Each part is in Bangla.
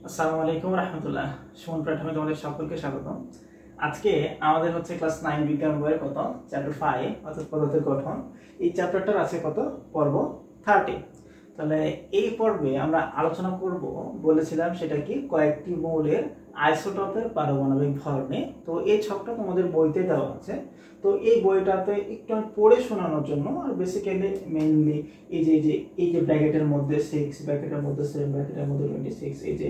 আসসালামু আলাইকুম রহমতুল্লাহ। সুমন প্রাথমিক তোমাদের সকলকে স্বাগতম। আজকে আমাদের হচ্ছে ক্লাস 9 বিজ্ঞান বইয়ের কত চ্যাপ্টার 5 অর্থাৎ পদার্থের গঠন। এই চ্যাপ্টারটার আছে কত পর্ব 30। তাহলে এই পর্বে আমরা আলোচনা করব বলেছিলাম সেটা কি কয়েকটি মৌলের আইসোটোপের পারমাণবিক ভর নিয়ে। তো এই ছকটা তোমাদের বইতে দেওয়া আছে। তো এই বইটাতে একটু আমি পড়ে শোনানোর জন্য আর বেসিক্যালি মেইনলি এই যে ব্র্যাকেটের মধ্যে 6, ব্র্যাকেটের মধ্যে 7, ব্র্যাকেটের মধ্যে 26, এই যে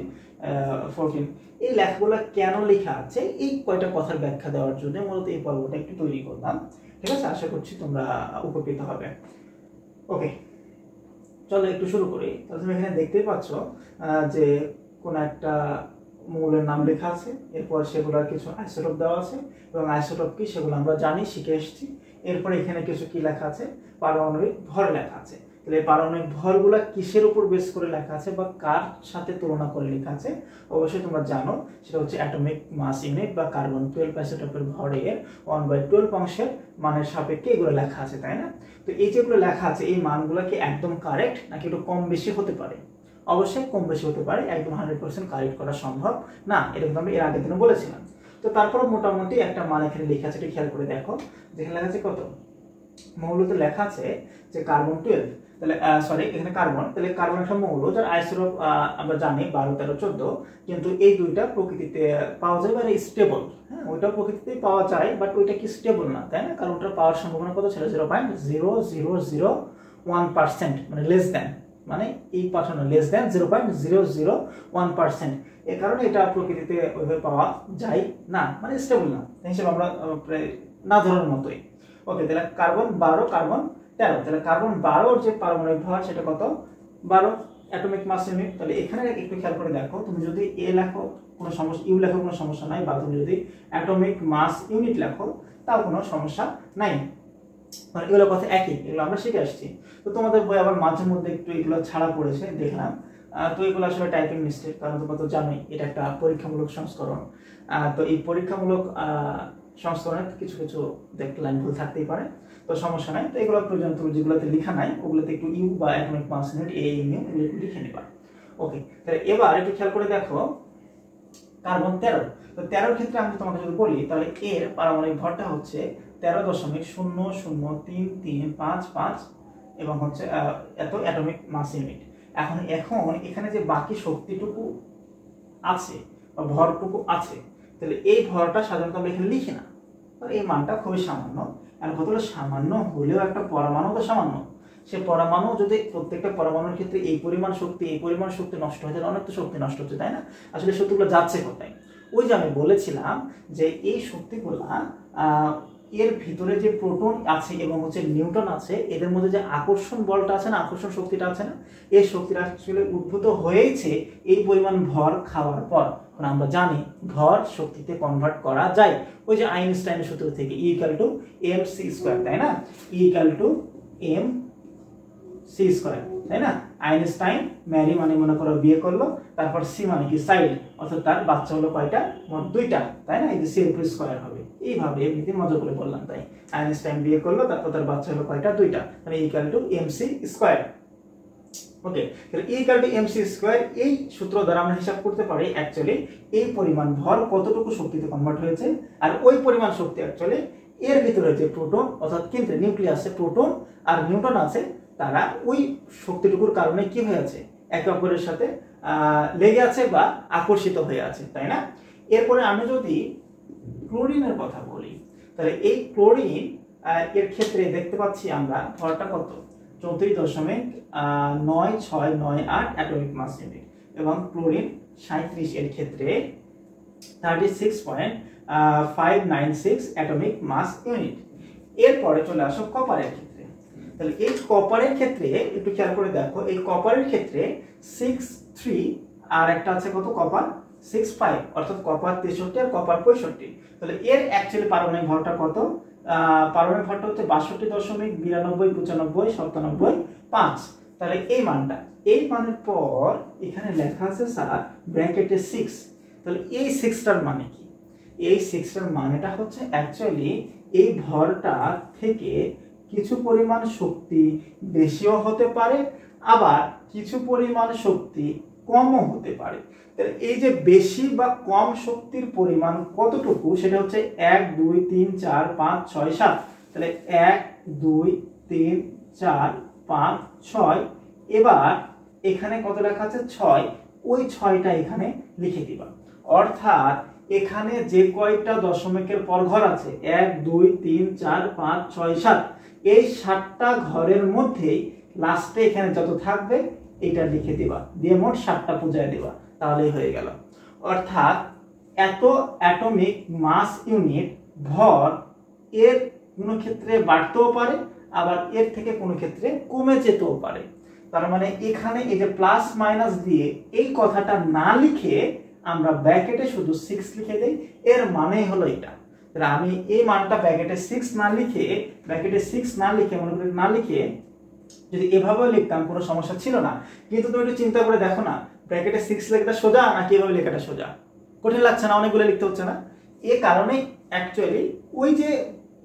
14, এই লেখাগুলো কেন লেখা আছে এই কয়টা কথার ব্যাখ্যা দেওয়ার জন্য মূলত এই পর্বটা একটু তৈরি করলাম। ঠিক আছে, আশা করছি তোমরা উপকৃত হবে। ওকে, চলো একটু শুরু করি। তাহলে তুমি এখানে দেখতেই পাচ্ছ যে কোন একটা মৌলের নাম লেখা আছে, এরপর সেগুলোর কিছু আইসোটোপ দেওয়া আছে এবং আইসোটোপ কি সেগুলো আমরা জানি, শিখে এসেছি। এরপর এখানে কিছু কি লেখা আছে, পারমাণবিক ভর লেখা আছে। তাহলে এই পারমাণবিক ভরগুলা কিসের উপর বেস করে লেখা আছে বা কার সাথে তুলনা করে লেখা আছে অবশ্যই তোমরা জানো, সেটা হচ্ছে অ্যাটমিক মাস ইউনিট বা কার্বন 12 আইসোটোপের ভরের 1/12 অংশের মানের সাপেক্ষে এগুলো লেখা আছে, তাই না? তো এই যেগুলো লেখা আছে এই মানগুলো কি একদম কারেক্ট নাকি একটু কম বেশি হতে পারে? অবশ্যই কম বেশি হতে পারে, একদম 100% কারেক্ট করা সম্ভব না, এটা কিন্তু আমরা এর আগের দিনে বলেছিলাম। তো তারপর মোটামুটি একটা মান এখানে লেখা আছে, এটা খেয়াল করে দেখো। যেখানে লেখা আছে কত, মৌলতে লেখা আছে যে কার্বন 12, তাহলে সরি এখানে কার্বন, তাহলে কার্বন একটা মৌল যার আইসোটোপ আমরা জানি 12, 13, 14, কিন্তু এই দুইটা প্রকৃতিতে পাওয়া যায় বা স্টেবল। হ্যাঁ, ওইটা প্রকৃতিতে পাওয়া যায় বাট ওইটা কি স্টেবল না, তাই না? কারণ ওটার পাওয়ার সম্ভাবনা কত ছিল 0.0001%, মানে লেস দেন, মানে এই পার্সেন্ট লেস দেন 0.001%। এই কারণে এটা প্রকৃতিতে ওইভাবে পাওয়া যায় না, মানে স্টেবল না, হিসেবে আমরা না ধরার মতোই। ওকে, তাহলে কার্বন 12, কার্বন 13, তাহলে কার্বন 12 যে পারমাণবিক ভর সেটা কত 12 অ্যাটমিক মাস ইউনিট। তাহলে এখানে একটু খেয়াল করে দেখো, তুমি যদি এ লেখো কোনো সমস্যা, ইউ লেখো কোনো সমস্যা নাই, বা তুমি যদি অ্যাটমিক মাস ইউনিট লেখো তাও কোনো সমস্যা নাই, মানে এগুলো কথা একই, এগুলো আমরা শিখে আসছি। তো তোমাদের বই আবার মাঝে মধ্যে একটু এগুলো ছাড়া পড়েছে দেখলাম। তো এগুলো আসলে টাইপিং মিস্টেক, কারণ তোমরা তো জানোই এটা একটা পরীক্ষামূলক সংস্করণ। তো এই পরীক্ষামূলক সংস্করণে কিছু কিছু দেখতে লাইন ভুল থাকতেই পারে, তো সমস্যা নাই। তো এগুলো প্রয়োজন, তুমি যেগুলোতে লেখা নাই ওগুলোতে একটু ইউ বা অ্যাটমিক মাস ইউনিট এএমইউ এগুলো একটু লিখে নেবা। ওকে, তাহলে এবার একটু খেয়াল করে দেখো কার্বন 13। তো 13 ক্ষেত্রে আমি তোমাকে যদি বলি তাহলে এর পারমাণবিক ভরটা হচ্ছে 13.003355 এবং হচ্ছে এত অ্যাটমিক মাস ইউনিট। এখন এখানে যে বাকি শক্তিটুকু আছে বা ভরটুকু আছে, তাহলে এই ভরটা সাধারণত আমরা এখানে লিখি না, এই মানটা খুবই সামান্য। আর কতটা সামান্য হলেও একটা পরমাণু তো সামান্য, সে পরমাণু যদি প্রত্যেকটা পরমাণুর ক্ষেত্রে এই পরিমাণ শক্তি নষ্ট হয়ে যায়, অনেক তো শক্তি নষ্ট হচ্ছে, তাই না? আসলে শক্তিগুলো যাচ্ছে কোথায়? ওই যে আমি বলেছিলাম যে এই শক্তিগুলা এর ভিতরে যে প্রোটন আছে এবং হচ্ছে নিউট্রন আছে, এদের মধ্যে যে আকর্ষণ বলটা আছে না, আকর্ষণ শক্তিটা আছে না, এই শক্তিটা আসলে উদ্ভূত হয়েছে এই পরিমাণ ভর খাওয়ার পর। কারণ আমরা জানি ভর শক্তিতে কনভার্ট করা যায় ওই যে আইনস্টাইনের সূত্র থেকে, E = mc², তাই না? E = mc², তাই না? আইনস্টাইন ম্যারি মানে মনে করো বিয়ে করলো, তারপর সি মানে কি চাইল্ড, অর্থাৎ তার বাচ্চা হলো কয়টা, মোট 2টা, তাই না? এই যে c² হবে, এইভাবে এমনিতে মজা করে বললাম। তাই আইনস্টাইন বিয়ে করলো, তারপর তার বাচ্চা হলো কয়টা, 2টা, মানে E = mc²। ওকে, তাহলে E = mc², এই সূত্র দ্বারা আমরা হিসাব করতে পারি অ্যাকচুয়ালি এই পরিমাণ ভর কতটুকু শক্তিতে কনভার্ট হয়েছে, আর ওই পরিমাণ শক্তি অ্যাকচুয়ালি এর ভিতরে যে প্রোটন অর্থাৎ কেন্দ্রে নিউক্লিয়াসে প্রোটন আর নিউট্রন আছে, তারা ওই শক্তিটুকুর কারণে কি হয়ে আছে, একে অপরের সাথে লেগে আছে বা আকর্ষিত হয়ে আছে, তাই না? এরপরে আমি যদি ক্লোরিনের কথা বলি, তাহলে এই ক্লোরিন এর ক্ষেত্রে দেখতে পাচ্ছি আমরা ভরটা কত 34.9698 অ্যাটমিক মাস ইউনিট, এবং ক্লোরিন 37 এর ক্ষেত্রে 36.596 অ্যাটমিক মাস ইউনিট। এরপরে চলে আসো কপারের ক্ষেত্রে। তাহলে এই কপারের ক্ষেত্রে একটু খেয়াল করে দেখো, এই কপারের ক্ষেত্রে 63 আর একটা আছে কত, কপার 65, অর্থাৎ কপার 63 আর কপার 65। তাহলে এর অ্যাকচুয়ালি পারমাণবিক ভরটা কত, পারমাণবিক ভরটা হচ্ছে 62.929775। তাহলে এই মানটা, এই মানের পর এখানে লেখা আছে স্যার ব্র্যাকেটে 6, তাহলে এই 6টার মানে কি? এই 6টার মানেটা হচ্ছে অ্যাকচুয়ালি এই ভরটা থেকে কিছু পরিমাণ শক্তি বেশিও হতে পারে, আবার কিছু পরিমাণ শক্তি কমও হতে পারে। তাহলে এই যে বেশি বা কম শক্তির পরিমাণ কতটুকু সেটা হচ্ছে 1 2 3 4 5 6 7। তাহলে 1 2 3 4 5 6। এবার এখানে কত লেখা আছে 6, ওই 6টা এখানে লিখে দিবা। অর্থাৎ এখানে যে কয়টা দশমিকের পর ঘর আছে 1 2 3 4 5 6 7, এই 7টা ঘরের মধ্যেই লাস্টে এখানে যত থাকবে এটা লিখে দিবা, দিয়ে মোট 7টা পূজায় দিবা, তাহলেই হয়ে গেল। অর্থাৎ এত অ্যাটমিক মাস ইউনিট ভর এর কোনো ক্ষেত্রে বাড়তেও পারে, আবার এর থেকে কোনো ক্ষেত্রে কমে যেতেও পারে। তার মানে এখানে এই যে প্লাস মাইনাস দিয়ে এই কথাটা না লিখে আমরা ব্র্যাকেটে শুধু 6 লিখে দেই, এর মানে হলো এটা। তাহলে আমি এই মানটা ব্র্যাকেটে 6 না লিখে মনে করি না লিখে যদি এভাবে লিখতাম কোনো সমস্যা ছিল না। কিন্তু তুমি একটু চিন্তা করে দেখো না, ব্র্যাকেটে 6 লেখাটা সোজা নাকি এভাবে লেখাটা সোজা? কঠিন লাগছে না? অনেকগুলো লিখতে হচ্ছে না? এই কারণে অ্যাকচুয়ালি ওই যে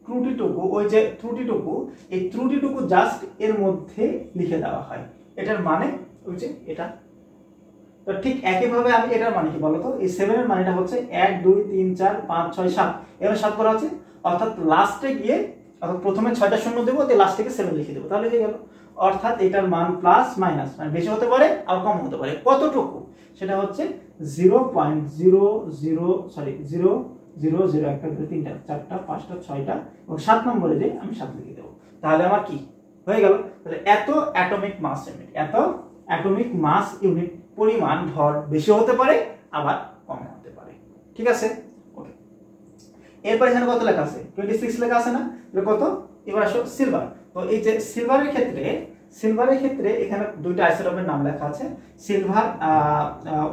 ত্রুটিটুকু এই ত্রুটিটুকু জাস্ট এর মধ্যে লিখে দেওয়া হয়। এটার মানে ওই যে এটা। তো ঠিক একইভাবে আমি এটার মানে কি বলতো, এই 7 এর মানেটা হচ্ছে 1 2 3 4 5 6 7, এখানে 7 করা আছে। অর্থাৎ লাস্টে গিয়ে অর্থাৎ প্রথমে 6টা শূন্য দেবো, দিয়ে লাস্ট থেকে 7 লিখে দেবো, তাহলে হয়ে গেল। অর্থাৎ এটার মান প্লাস মাইনাস মানে বেশি হতে পারে আর কম হতে পারে। কতটুকু? সেটা হচ্ছে 0.00 একটা 3টা 4টা 5টা 6টা এবং 7 নম্বরে যে আমি 7 লিখে দেবো, তাহলে আমার কি হয়ে গেল? তাহলে এত অ্যাটমিক মাস ইউনিট পরিমাণ ভর বেশি হতে পারে আবার কম হতে পারে। ঠিক আছে, ওকে। এরপর এখানে কত লেখা আছে? 26 লেখা আছে না? কত? এবার আসো সিলভার। তো এই যে সিলভারের ক্ষেত্রে এখানে দুইটা আইসোটোপের নাম লেখা আছে, সিলভার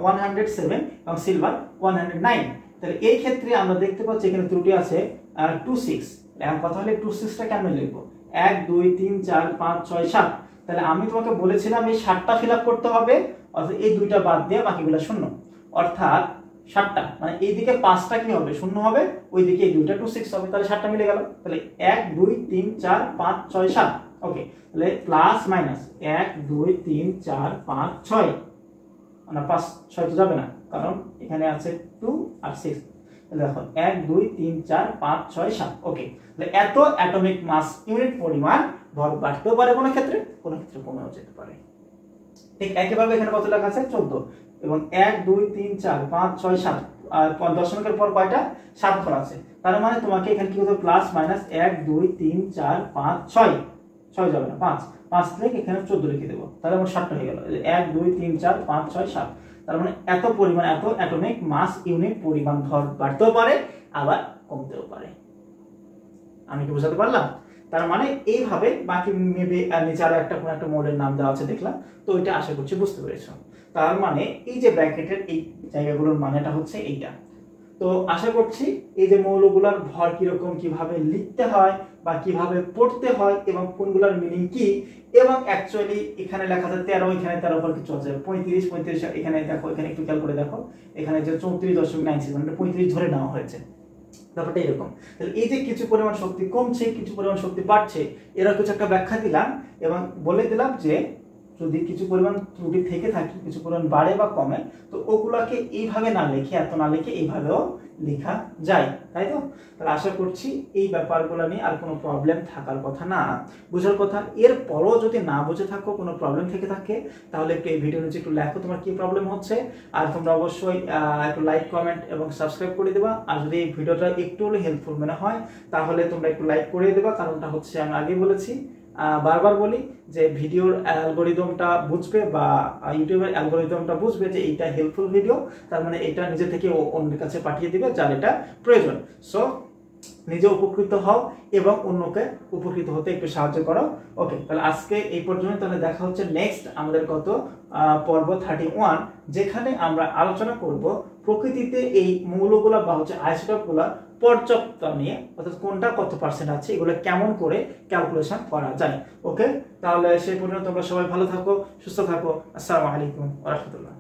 107 এবং সিলভার 109। তাহলে এই ক্ষেত্রে আমরা দেখতে পাচ্ছি এখানে ত্রুটি আছে 26। এখন কথা হলো 26টা কেমন লিখবো? 1 2 3 4 5 6 7। তাহলে আমি তোমাকে বলেছিলাম এই 7টা ফিল আপ করতে হবে, অর্থাৎ এই দুইটা বাদ দিয়ে বাকিগুলো শূন্য। অর্থাৎ 7টা মানে এইদিকে 5টা কি হবে? শূন্য হবে, ওইদিকে এই দুইটা 26 হবে, তাহলে 7টা মিলে গেল। তাহলে 1 2 3 4 5 6 7। ওকে, তাহলে প্লাস মাইনাস 1 2 3 4 5 6 মানে 5 6 তো যাবে না, কারণ এখানে আছে 2 আর 6। তাহলে দেখো 1 2 3 4 5 6 7। ওকে, তাহলে এত অ্যাটমিক মাস ইউনিট পরিমাণ ভর বাড়তেও পারে কোনো ক্ষেত্রে কমেও যেতে পারে। ঠিক একইভাবে এখানে কত লেখা আছে? 14 এবং 1 2 3 4 5 6 7 আর দশমিকের পর কয়টা? 7 ঘর আছে। তার মানে তোমাকে এখানে কি করতে হবে? প্লাস মাইনাস 1 2 3 4 5 6 যাবে না, 5 থেকে এখানে 14 লিখে দেবো, তাহলে আমার 7টা হয়ে গেল। 1 2 3 4 5 6 7। তার মানে এত অ্যাটমিক মাস ইউনিট পরিমাণ ভর বাড়তেও পারে আবার কমতেও পারে। আমি কি বোঝাতে পারলাম? তার মানে এইভাবে বাকি মেবি নিচে আরো কোনো একটা মৌলের নাম দেওয়া আছে দেখলাম, তো এটা আশা করছি বুঝতে পেরেছো। তার মানে এই যে ব্র্যাকেটের এই জায়গাগুলোর মানেটা হচ্ছে এইটা। তো আশা করছি এই যে মৌলগুলোর ভর কিরকম, কিভাবে লিখতে হয় বা কিভাবে পড়তে হয় এবং কোনগুলোর মিনিং কি, এবং অ্যাকচুয়ালি এখানে লেখা আছে 13, এখানে 13 পর কিছু আছে 35, এখানে দেখো, এখানে একটু খেয়াল করে দেখো, এখানে যে 34.96 মানে 35 ধরে নেওয়া হয়েছে। ব্যাপারটা এরকম। তাহলে এই যে কিছু পরিমাণ শক্তি কমছে, কিছু পরিমাণ শক্তি বাড়ছে, এরা কিছু একটা ব্যাখ্যা দিলাম এবং বলে দিলাম যে যদি কিছু পরিমাণ ত্রুটি থেকে থাকে, কিছু পরিমাণ বাড়ে বা কমে, তো ওগুলাকে এইভাবে না লিখে, এত না লিখে এইভাবেও লেখা যায়, তাই তো? তাহলে আশা করছি এই ব্যাপারগুলো নিয়ে আর কোনো প্রবলেম থাকার কথা না, বোঝার কথা। এরপরও যদি না বুঝে থাকো, কোনো প্রবলেম থেকে থাকে, তাহলে একটু এই ভিডিও নিচে একটু লেখো তোমার কি প্রবলেম হচ্ছে। আর তোমরা অবশ্যই একটু লাইক, কমেন্ট এবং সাবস্ক্রাইব করে দেবা। আর যদি এই ভিডিওটা একটু হলে হেল্পফুল মনে হয় তাহলে তোমরা একটু লাইক করে দেবা। কারণটা হচ্ছে আমি আগেই বলেছি, বারবার বলি যে ভিডিওর অ্যালগরিদমটা বুঝবে বা ইউটিউবের অ্যালগরিদমটা বুঝবে যে এইটা হেল্পফুল ভিডিও, তার মানে এটা নিজে থেকে অন্যের কাছে পাঠিয়ে দিবে যার এটা প্রয়োজন। সো নিজে উপকৃত হও এবং অন্যকে উপকৃত হতে একটু সাহায্য করো। ওকে, তাহলে আজকে এই পর্যন্ত। তাহলে দেখা হচ্ছে নেক্সট আমাদের পর্ব 31, যেখানে আমরা আলোচনা করব প্রকৃতিতে এই মৌলগুলা বা হচ্ছে আইসোটোপগুলা পর্যাপ্ততা নিয়ে, অর্থাৎ কোনটা কত পার্সেন্ট আছে, এগুলো কেমন করে ক্যালকুলেশন করা যায়। ওকে, তাহলে সেই পর্যন্ত তোমরা সবাই ভালো থাকো, সুস্থ থাকো। আসসালামু আলাইকুম ওয়া রাহমাতুল্লাহ।